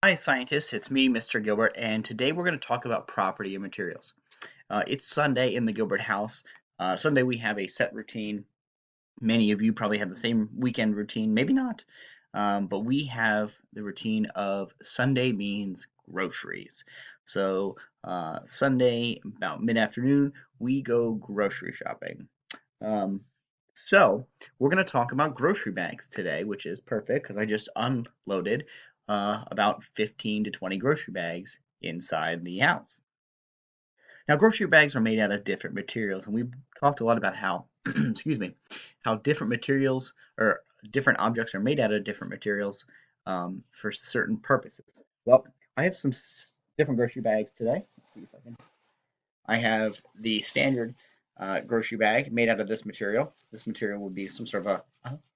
Hi, scientists. It's me, Mr. Gilbert, and today we're going to talk about property and materials. It's Sunday in the Gilbert house. Sunday, we have a set routine. Many of you probably have the same weekend routine, maybe not, but we have the routine of Sunday means groceries. So, Sunday, about mid afternoon, we go grocery shopping. Um, so, we're going to talk about grocery bags today, which is perfect because I just unloaded about 15 to 20 grocery bags inside the house. Now, grocery bags are made out of different materials, and we've talked a lot about how, excuse me, how different materials or different objects are made out of different materials for certain purposes. Well, I have some different grocery bags today. Let's see if I can. I have the standard grocery bag made out of this material. This material would be some sort of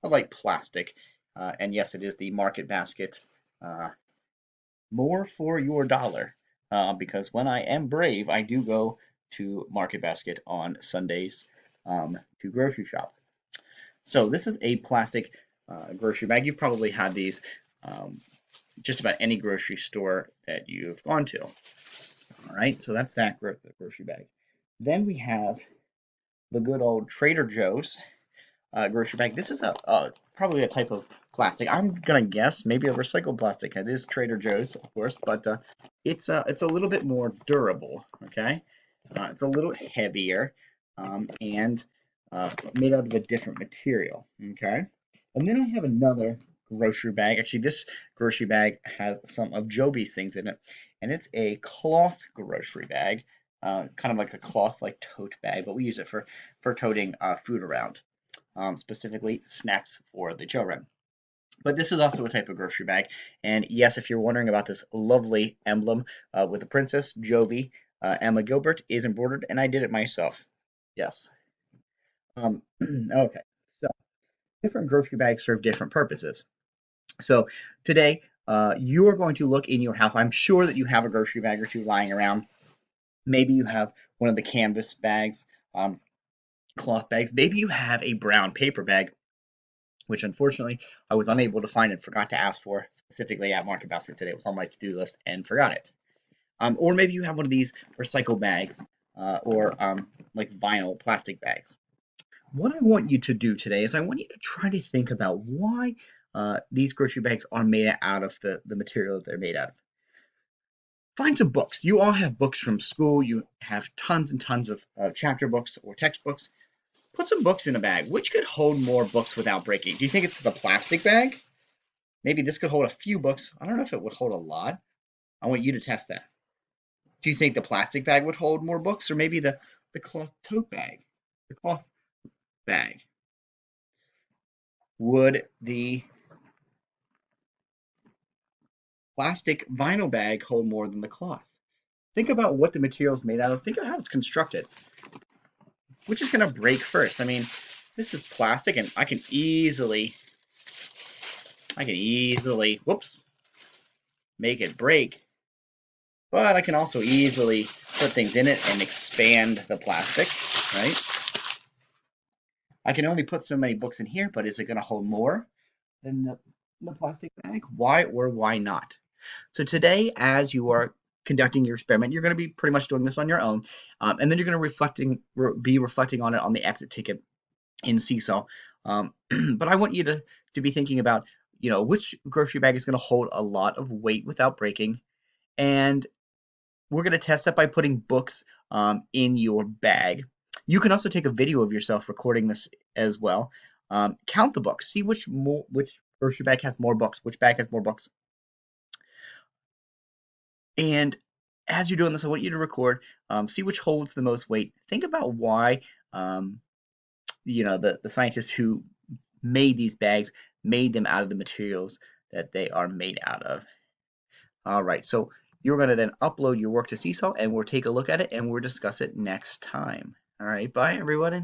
a light plastic. And yes, it is the Market Basket. Uh, More for your dollar. Because when I am brave, I do go to Market Basket on Sundays to grocery shop. So this is a plastic grocery bag. You've probably had these just about any grocery store that you've gone to. All right, so that's that grocery bag. Then we have the good old Trader Joe's grocery bag. This is a probably a type of plastic. I'm gonna guess maybe a recycled plastic. It is Trader Joe's, of course, but it's a little bit more durable. Okay, it's a little heavier and made out of a different material. Okay, and then I have another grocery bag. Actually, this grocery bag has some of Joby's things in it, and it's a cloth grocery bag. Kind of like a cloth like tote bag, but we use it for toting food around, specifically snacks for the children. But this is also a type of grocery bag. And yes, if you're wondering about this lovely emblem with the princess, Jovi, Emma Gilbert, is embroidered, and I did it myself. Yes. Okay. So different grocery bags serve different purposes. So today, you are going to look in your house. I'm sure that you have a grocery bag or two lying around. Maybe you have one of the canvas bags, cloth bags. Maybe you have a brown paper bag, which unfortunately I was unable to find and forgot to ask for specifically at Market Basket today. It was on my to-do list and forgot it. Or maybe you have one of these recycle bags or like vinyl plastic bags. What I want you to do today is I want you to try to think about why these grocery bags are made out of the material that they're made out of. Find some books. You all have books from school. You have tons and tons of chapter books or textbooks. Put some books in a bag. Which could hold more books without breaking? Do you think it's the plastic bag? Maybe this could hold a few books. I don't know if it would hold a lot. I want you to test that. Do you think the plastic bag would hold more books, or maybe the cloth tote bag? The cloth bag. Would the plastic vinyl bag hold more than the cloth? Think about what the material is made out of. Think of how it's constructed. Which is going to break first? I mean, this is plastic, and I can easily, whoops, make it break. But I can also easily put things in it and expand the plastic, right? I can only put so many books in here, but is it going to hold more than the plastic bag? Why or why not? So today, as you are conducting your experiment, you're going to be pretty much doing this on your own, and then you're going to be reflecting on it on the exit ticket in Seesaw. But I want you to be thinking about, which grocery bag is going to hold a lot of weight without breaking, and we're going to test that by putting books in your bag. You can also take a video of yourself recording this as well. Count the books. See which grocery bag has more books, which bag has more books. And as you're doing this, I want you to record. See which holds the most weight. Think about why the scientists who made these bags made them out of the materials that they are made out of. All right, so you're going to then upload your work to Seesaw, and we'll take a look at it and we'll discuss it next time. All right, bye everybody.